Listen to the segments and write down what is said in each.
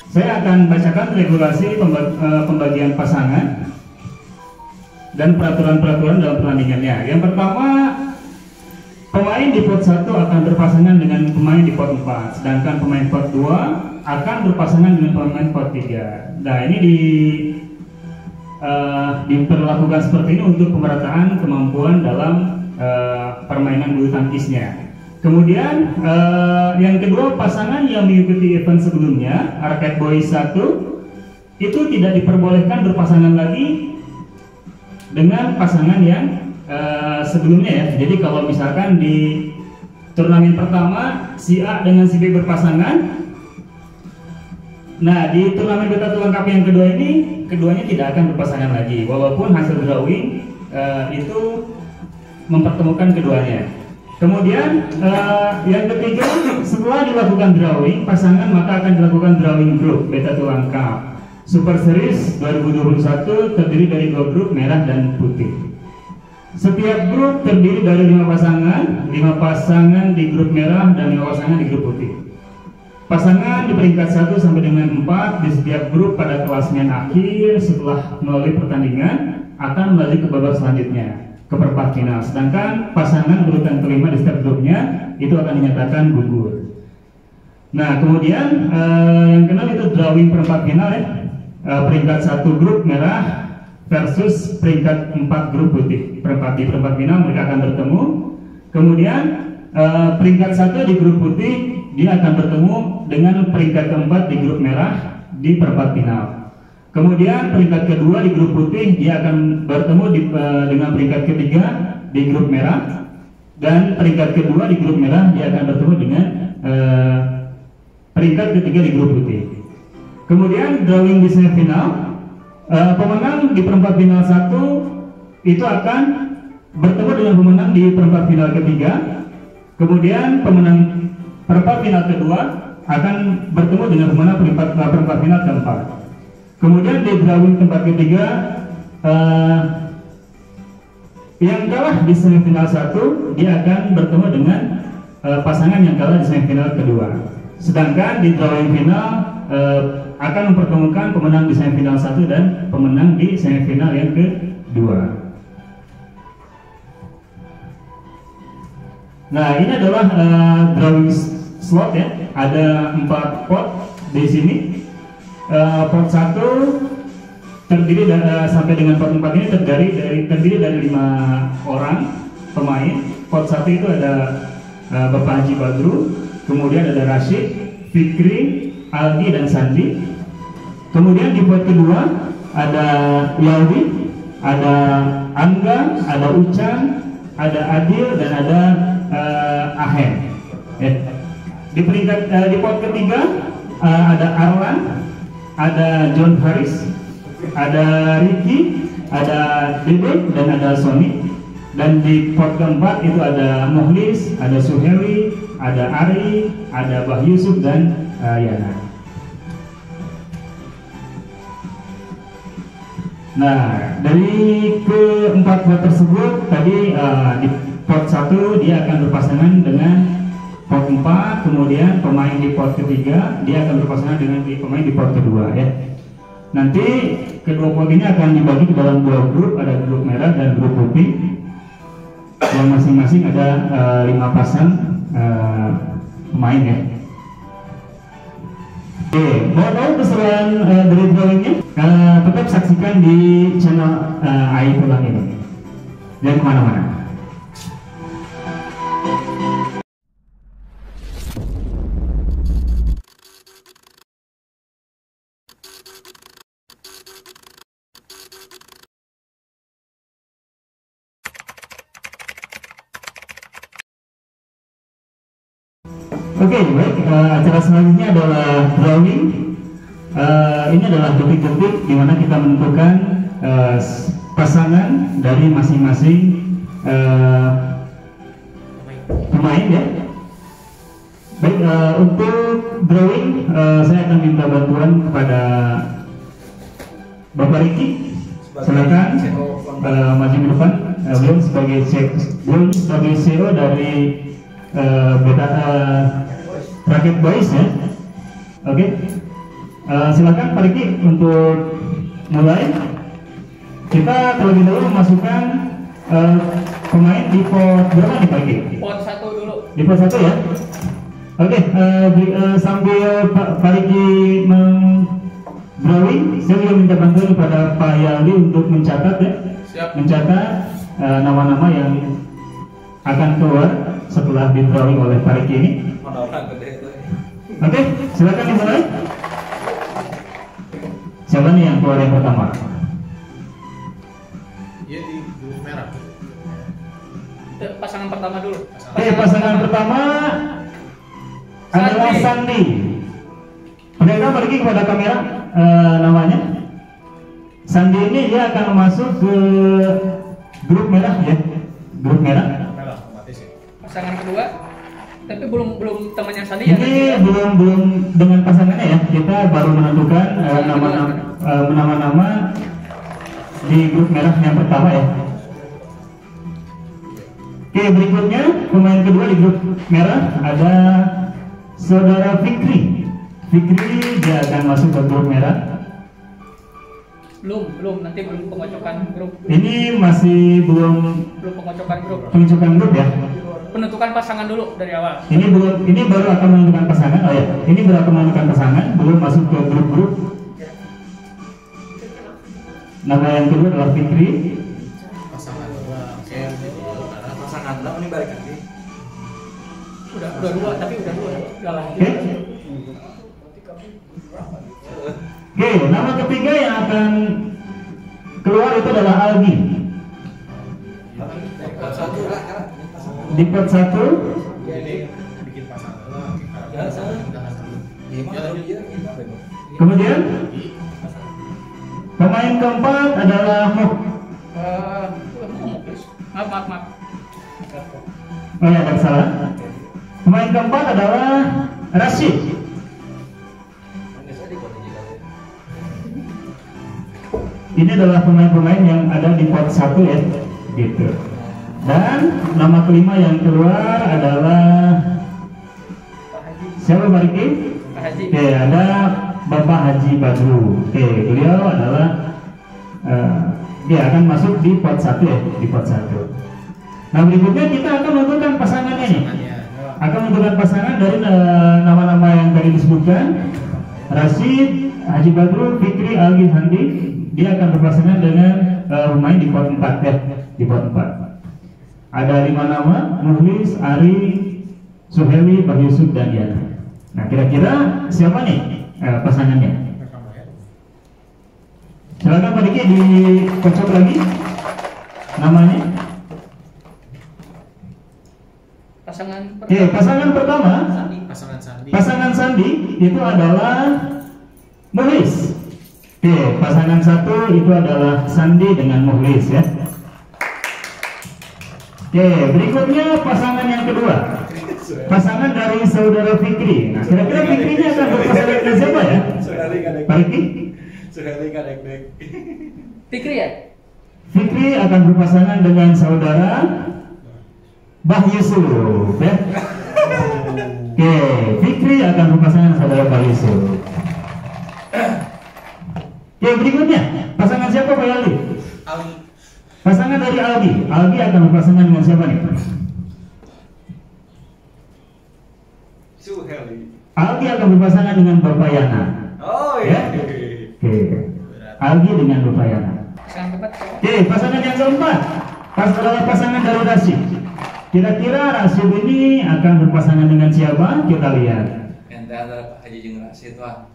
Saya akan bacakan regulasi pembagian pasangan dan peraturan-peraturan dalam pertandingannya. Yang pertama, pemain di pot 1 akan berpasangan dengan pemain di pot 4, sedangkan pemain pot 2 akan berpasangan dengan pemain pot 3. Nah, ini diperlakukan seperti ini untuk pemerataan kemampuan dalam permainan bulu tangkisnya. Kemudian yang kedua, pasangan yang mengikuti event sebelumnya, Arcade Boys 1, itu tidak diperbolehkan berpasangan lagi dengan pasangan yang sebelumnya ya. Jadi kalau misalkan di turnamen pertama si A dengan si B berpasangan, nah di turnamen beta tulang cup yang kedua ini keduanya tidak akan berpasangan lagi, walaupun hasil drawing itu mempertemukan keduanya. Kemudian yang ketiga, setelah dilakukan drawing pasangan maka akan dilakukan drawing grup beta tulang cup Super Series 2021 terdiri dari 2 grup merah dan putih. Setiap grup terdiri dari 5 pasangan di grup merah dan 5 pasangan di grup putih. Pasangan di peringkat 1 sampai dengan 4 di setiap grup pada klasemen akhir setelah melalui pertandingan akan melalui ke babak selanjutnya, ke perempat final. Sedangkan pasangan urutan kelima di setiap grupnya itu akan dinyatakan gugur. Nah, kemudian yang keenam itu drawing perempat final ya. Peringkat 1 grup merah versus peringkat 4 grup putih. Di perempat final mereka akan bertemu. Kemudian peringkat 1 di grup putih dia akan bertemu dengan peringkat keempat di grup merah di perempat final. Kemudian peringkat kedua di grup putih dia akan bertemu dengan peringkat ketiga di grup merah, dan peringkat kedua di grup merah dia akan bertemu dengan peringkat ketiga di grup putih. Kemudian drawing di semifinal, pemenang di perempat final 1 itu akan bertemu dengan pemenang di perempat final ketiga. Kemudian pemenang perempat final kedua akan bertemu dengan pemenang perempat final keempat. Kemudian di drawing tempat ketiga, yang kalah di semifinal 1 dia akan bertemu dengan pasangan yang kalah di semifinal kedua. Sedangkan di drawing final akan mempertemukan pemenang di semifinal 1 dan pemenang di semifinal yang kedua. Nah, ini adalah drawing slot ya. Ada 4 pot di sini. Pot 1 terdiri sampai dengan pot 4 ini terdiri dari 5 orang pemain. Pot 1 itu ada Bapak Haji Badru, kemudian ada Rashid, Fikri, Aldi dan Sandi. Kemudian di pot kedua ada Yaldi, ada Angga, ada Ucan, ada Adil dan ada Ahen. Di pot ketiga ada Arlan, ada John Haris, ada Ricky, ada Dede dan ada Sony. Dan di pot keempat itu ada Muhlis, ada Suheli, ada Ari, ada Bah Yusuf dan Yana. Nah, dari keempat pot tersebut tadi di pot 1 dia akan berpasangan dengan pot 4, kemudian pemain di pot ketiga dia akan berpasangan dengan pemain di pot kedua ya. Nanti kedua pot ini akan dibagi ke dalam 2 grup, ada grup merah dan grup putih. Yang masing-masing ada 5 pasang pemain ya. Oke, mau tahu keseruan dari drawingnya? Tetap saksikan di channel AI Pulang ini. Jangan kemana-mana. Oke, baik. Acara selanjutnya adalah drawing. Ini adalah detik-detik di mana kita menentukan pasangan dari masing-masing pemain ya. Baik, untuk drawing saya akan minta bantuan kepada Bapak Riki. Silakan maju ke depan. Beliau sebagai CEO dari Beta Arcade Boys ya. Oke. Silakan Pak Riki untuk mulai. Kita terlebih dahulu memasukkan pemain di pot berapa nih Pak Riki? Pot 1 dulu. Di pot 1 ya. Oke, sambil Pak Riki drawing, saya juga minta bantuan kepada Pak Yaldi untuk mencatat ya. Siap. Mencatat nama-nama yang akan keluar setelah di drawing oleh Pak Riki ini. Oke, silakan dimulai. Siapa nih yang keluar yang pertama? Iya di grup merah. Pasangan pertama dulu. Oke, pasangan pertama adalah Sandi. Perkenalkan Pak Riki kepada kamera namanya. Sandi ini dia akan masuk ke grup merah ya. Grup merah. Pasangan kedua, tapi belum temannya Sandi ini ya. belum dengan pasangannya ya. Kita baru menentukan nama-nama di grup merah yang pertama ya. Oke, berikutnya pemain kedua di grup merah ada Saudara Fikri. Fikri dia akan masuk ke grup merah. Nanti belum pengocokan grup. Ini masih belum pengocokan grup. Pengocokan grup ya. Penentukan pasangan dulu dari awal. Ini baru akan menentukan pasangan. Oh ya, ini baru akan menentukan pasangan, belum masuk ke grup-grup. Nama yang kedua adalah Fikri. Pasangan ini balik lagi. Udah dua, tapi udah dua. Oke, nama ketiga yang akan keluar itu adalah Algi. Di pot 1. Kemudian pemain keempat adalah Maaf. Oh ya, tidak salah. Pemain keempat adalah Rashid. Ini adalah pemain-pemain yang ada di pot 1 ya, gitu. Dan nama kelima yang keluar adalah siapa Pak Riki? Pak Haji. Oke, ada Bapak Haji Badru. Oke, beliau adalah dia akan masuk di pot 1 ya, di pot 1. Nah, berikutnya kita akan menentukan pasangannya nih. Akan menentukan pasangan dari nama-nama yang tadi disebutkan. Rashid, Haji Badru, Fikri, Algi, Handi. Dia akan berpasangan dengan pemain di pot 4 ya, di pot 4. Ada 5 nama: Muhlis, Ari, Suheli, Bah Yusuf, dan Diana. Nah, kira-kira siapa nih pasangannya? Silakan Pak Diki dikocok lagi namanya. Pasangan pertama, pasangan Sandi itu adalah Muhlis. Oke, pasangan satu itu adalah Sandi dengan Muhlis ya. Oke, berikutnya pasangan yang kedua, pasangan dari saudara Fikri. Nah, kira-kira Fikrinya akan berpasangan dengan siapa ya? Pak Riki? Fikri ya? Fikri akan berpasangan dengan saudara Bah Yusuf ya. Oke, Fikri akan berpasangan dengan saudara Bah Yusuf. Oke, berikutnya pasangan siapa Pak Aldi? Pasangan dari Aldi. Aldi akan berpasangan dengan siapa nih? Aldi akan berpasangan dengan Bapak Yana. Oh iya. Ya? Oke. Aldi dengan Bapak Yana. Oke, pasangan yang keempat adalah pasangan dari Rashid. Kira-kira Rashid ini akan berpasangan dengan siapa? Kita lihat. Ente ada Pak Haji jeung Rashid wah.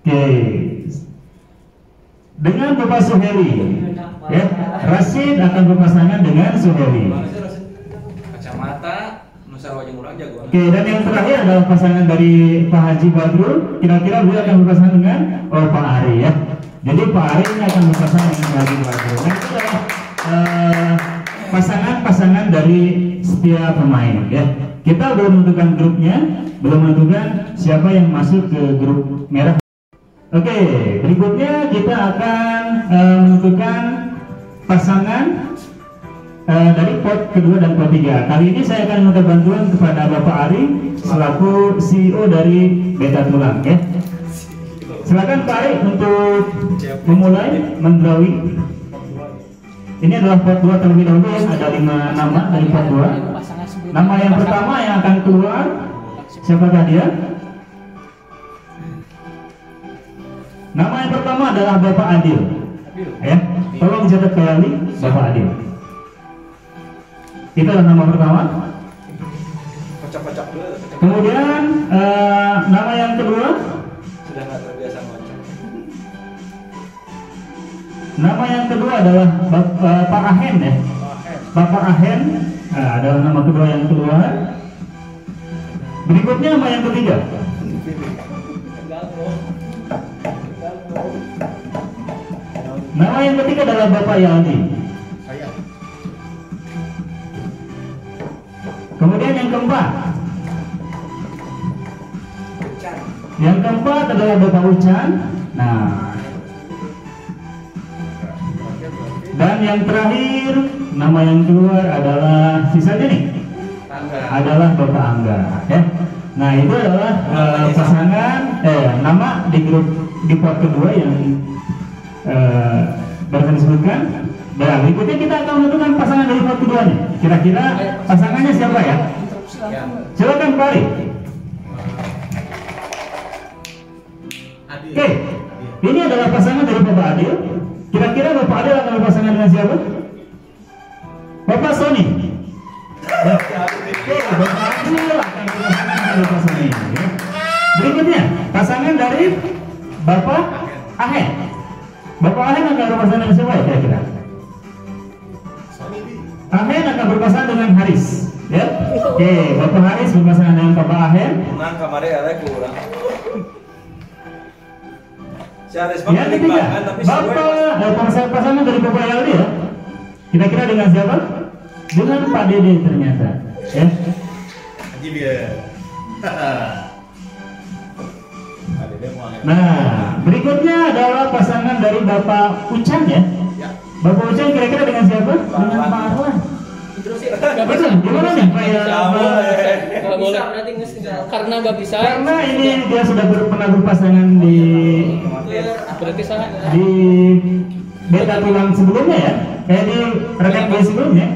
Oke. Dengan Bapak Suheli. Ya, Rashid akan berpasangan dengan Suheli. Kacamata Nusa wajeng urang jagoan. Oke, dan yang terakhir adalah pasangan dari Pak Haji Badru. Kira-kira beliau akan berpasangan dengan Pak Ari ya. Jadi Pak Ari ini akan berpasangan dengan Pak Haji Badru. Nah, itu adalah pasangan-pasangan dari setiap pemain ya. Kita belum menentukan grupnya, belum menentukan siapa yang masuk ke grup merah. Oke, berikutnya kita akan menentukan pasangan dari pot kedua dan pot tiga. Kali ini saya akan minta bantuan kepada Bapak Ari selaku CEO dari Beta Tulang, ya. Silakan Pak Ari untuk memulai mendrawing. Ini adalah pot 2 terlebih dahulu, ya. Ada 5 nama dari pot 2. Nama yang pertama yang akan keluar, siapakah dia? Nama yang pertama adalah Bapak Adil. Ya, tolong catat kembali Bapak Adil. Itu adalah nama pertama. Kocak-kocak dulu. Kemudian nama yang kedua. Sudah nggak terbiasa ngocak. Nama yang kedua adalah Pak Ahen, ya. Bapak Ahen. Nah, adalah nama kedua yang keluar. Berikutnya nama yang ketiga. Nama yang ketiga adalah Bapak Yaldi. Kemudian yang keempat. Yang keempat adalah Bapak Ucan. Nah. Dan yang terakhir, nama yang keluar adalah sisanya nih. Adalah Bapak Angga, ya. Nah, itu adalah pasangan nama di grup di pot kedua yang baru disebutkan. Nah, berikutnya kita akan menentukan pasangan dari pot keduanya. Kira-kira pasangannya siapa, ya? Silakan Pak Ari. Oke, ini adalah pasangan dari Bapak Adil. Kira-kira Bapak Adil akan berpasangan dengan siapa? Bapak Sony. Oke, Bapak Adil akan berpasangan dengan pasangan ini, ya. Berikutnya, pasangan dari Bapak Ahen. Bapak Ahen akan berpasangan dengan siapa, ya kira-kira? Ahen akan berpasangan dengan Haris, ya. Oke, Bapak Haris berpasangan dengan Bapak Ahen. Menang kamarnya ada kurang. Yang ketiga, Bapak pasangan dari Bapak Yaldi, ya. Kira-kira dengan siapa? Dengan Pak Dede ternyata, ya. Nah, berikutnya adalah pasangan dari Bapak Ucan, ya. Bapak Ucan kira-kira dengan siapa? Dengan Pak Arwan. Betul, gimana nih Pak? Nggak boleh karena nggak bisa. Karena ini dia sudah pernah berpasangan di Berarti sangat. di Beta Tulang sebelumnya, ya. Kayak di rekan gue sebelumnya.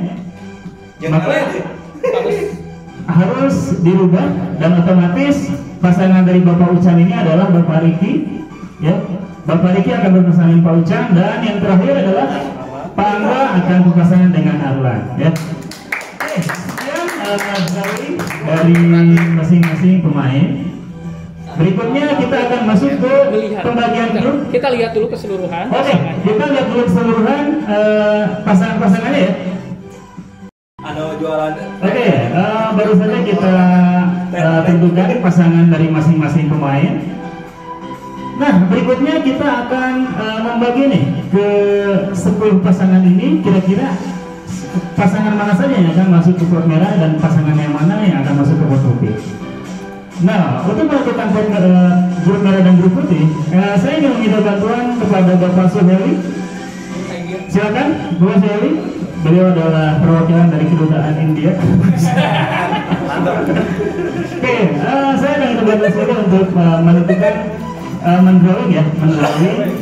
Maka harus dirubah dan otomatis pasangan dari Bapak Ucan ini adalah Bapak Riki, ya. Bapak Riki akan berpasangan dengan Pak Ucan dan yang terakhir adalah Pak Angga akan berpasangan dengan Arlan, ya. Oke, sekian dari masing-masing pemain. Berikutnya kita akan masuk ke pembagian grup. Kita lihat dulu keseluruhan. Oke, kita lihat dulu keseluruhan pasangan-pasangannya, ya. Jualan. Oke, baru saja kita tentukan pasangan dari masing-masing pemain. Nah, berikutnya kita akan membagi nih ke 10 pasangan ini. Kira-kira pasangan mana saja yang akan masuk ke pot merah dan pasangan yang mana yang akan masuk ke pot putih. Nah, untuk menentukan grup merah dan grup putih, saya ingin meminta bantuan kepada Bapak Suheli. Silakan, Bapak Suheli. Beliau adalah perwakilan dari kedutaan India. Oke, saya akan minta bantuan Suheli untuk menentukan mendrawing, ya, mendrawing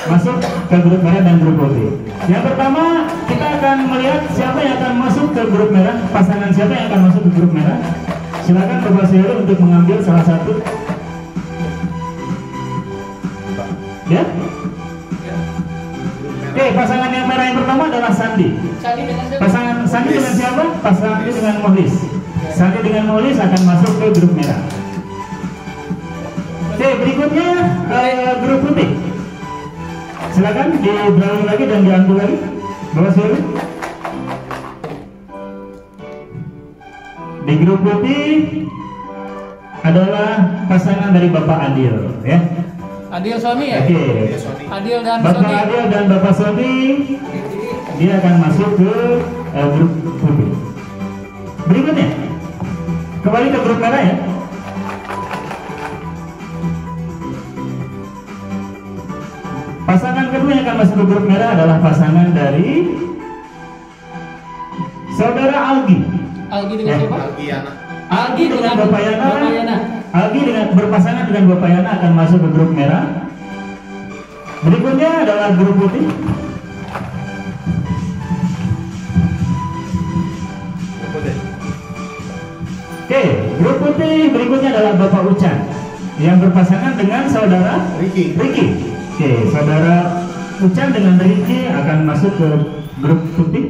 masuk ke grup merah dan grup putih. Yang pertama kita akan melihat siapa yang akan masuk ke grup merah, pasangan siapa yang akan masuk ke grup merah. Silakan Bapak Sihir untuk mengambil salah satu. Ya. Oke, pasangan yang merah yang pertama adalah Sandi. Pasangan Sandi dengan siapa? Pasangan Sandi dengan Mohlis. Sandi dengan Mohlis akan masuk ke grup merah. Oke, berikutnya grup putih. Silakan di-drawing lagi dan diambil lagi. Bawa Sihir. Di grup putih adalah pasangan dari Bapak Adil, ya. Adil Sony, ya? Oke. Adil dan Bapak Sony. Adil dan Bapak Sony, dia akan masuk ke grup putih. Berikutnya, kembali ke grup merah, ya. Pasangan kedua yang akan masuk ke grup merah adalah pasangan dari saudara Algi. Algi dengan siapa? Algiana. Algi dengan Bapak Yana. Bapak Yana. Algi dengan berpasangan dengan Bapak Yana akan masuk ke grup merah. Berikutnya adalah grup putih. Oke, grup putih berikutnya adalah Bapak Ucan yang berpasangan dengan saudara Ricky. Oke, saudara Ucan dengan Ricky akan masuk ke grup putih.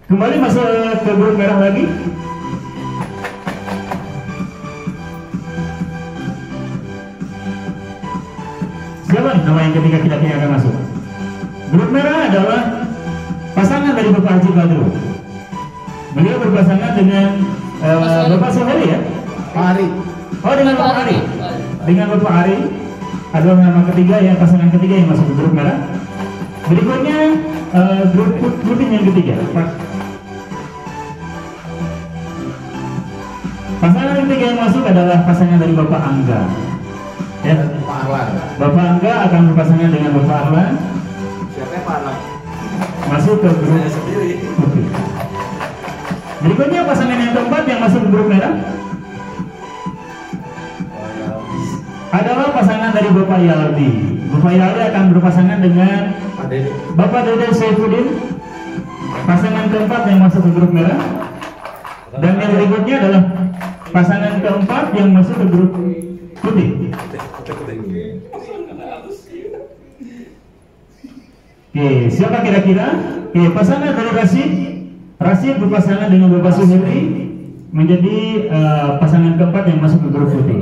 Kembali masuk ke grup merah lagi. Siapa nih nama yang ketiga kita akan masuk? Grup merah adalah pasangan dari Bapak Haji Badru. Beliau berpasangan dengan Bapak Soheli ya? Pak Ari. Oh, dengan Bapak Ari. Dengan Bapak Ari adalah nama ketiga ya, pasangan ketiga yang masuk ke grup merah. Berikutnya grup putih yang ketiga. Pasangan ketiga yang masuk adalah pasangan dari Bapak Angga. Ya. Pak Arlan. Bapak Angga akan berpasangan dengan Bapak Arlan. Siapa Pak Arlan? Masuk ke grup Saya sendiri. putih. Berikutnya pasangan yang keempat yang masuk ke grup merah adalah pasangan dari Bapak Yaldi. Bapak Yaldi akan berpasangan dengan Pak Dede. Bapak Dede Saifuddin. Pasangan keempat yang masuk ke grup merah. Dan yang berikutnya adalah pasangan keempat yang masuk ke grup putih. Oke, siapa kira-kira? Oke, pasangan dari Rasid berpasangan dengan Bapak Suheri menjadi pasangan keempat yang masuk ke grup putih.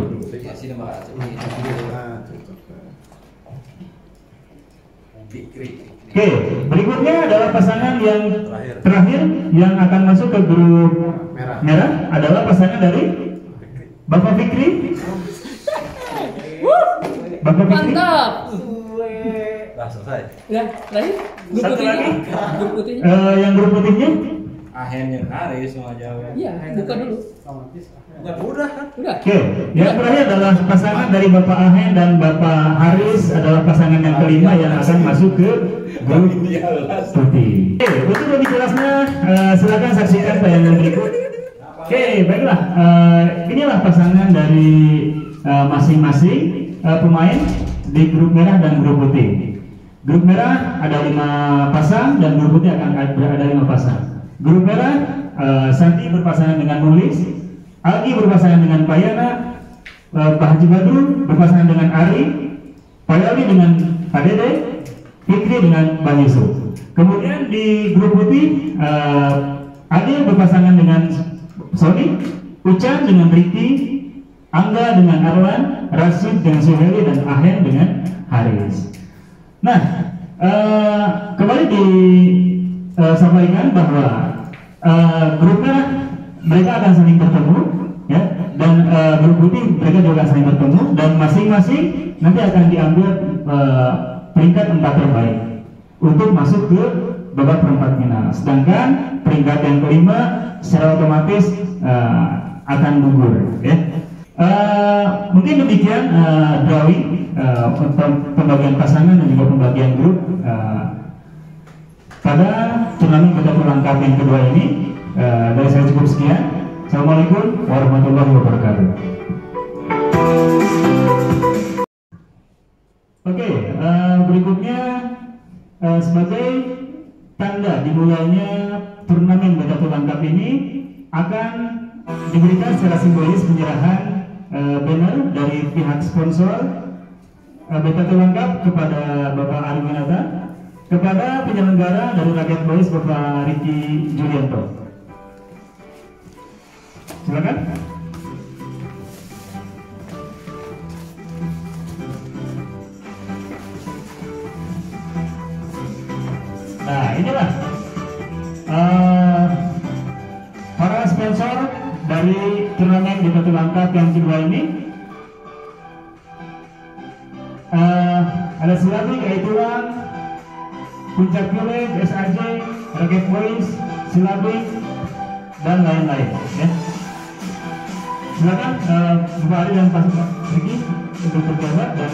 Oke, berikutnya adalah pasangan yang terakhir yang akan masuk ke grup merah adalah pasangan dari Bapak Fikri. Bapak Fikri. Mantap. Nah, selesai. Ya, lagi. Grup Satu putihnya. lagi. Grup putihnya. Yang grup putihnya Akhirnya Haris semua jawab. Iya, buka dulu. Bukan udah kan? Udah. Oke, yang terakhir adalah pasangan dari Bapak Ahen dan Bapak Haris adalah pasangan yang kelima yang akan masuk ke grup putih. Oke, untuk lebih jelasnya silakan saksikan tayangan berikut. Oke, baiklah. Inilah pasangan dari masing-masing pemain di grup merah dan grup putih. Grup merah ada 5 pasang dan grup putih akan ada 5 pasang. Grup merah Santi berpasangan dengan Nulis, Algi berpasangan dengan Pak Yana, Pak Haji Badru berpasangan dengan Ari, Pak Yali dengan Pak Dede, Fikri dengan Bang Yusuf. Kemudian di grup putih Adil berpasangan dengan Sony, Ucan dengan Ricky, Angga dengan Arlan, Rasid dengan Suheli, dan Ahen dengan Haris. Nah, kembali disampaikan bahwa grupnya mereka akan saling bertemu, ya, dan grup putih mereka juga akan saling bertemu, dan masing-masing nanti akan diambil peringkat 4 terbaik untuk masuk ke babak perempat final. Sedangkan peringkat yang kelima secara otomatis akan gugur, ya. Mungkin demikian drawing pembagian pasangan dan juga pembagian grup pada turnamen beda perlengkap yang kedua ini. Dari saya cukup sekian. Assalamualaikum warahmatullahi wabarakatuh. Oke, berikutnya sebagai tanda dimulainya turnamen beda perlengkap ini akan diberikan secara simbolis penyerahan banner dari pihak sponsor beta lengkap kepada Bapak Ari Winata, kepada penyelenggara dari Rakyat Boys Bapak Ricky Julianto. Silakan. Nah, inilah para sponsor dari turnamen di batu langkap yang kedua ini. Ada Silabik, Aitulang, Puncak Village, SAJ, Rakyat Boys, Silabik, dan lain-lain, ya. Silakan Bapak Ari dan Pak Riki untuk berjabat dan